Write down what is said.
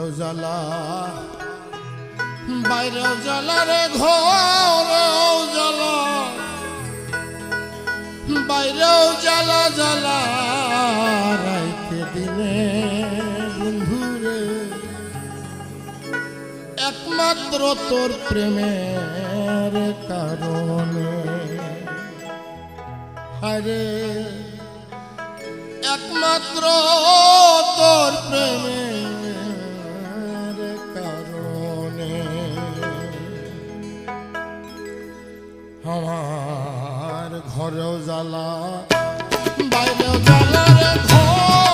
ঘরেও জ্বালা বাইরেও জ্বালা রে ঘরেও জ্বালা বাইরেও জ্বালা জ্বালা রাইতে দিনে বন্ধুরে একমাত্র তোর প্রেমের কারণে আরে একমাত্র তোর প্রেমের কারণে আমার ঘরেও জ্বালা বাইরেও জ্বালা রে ঘর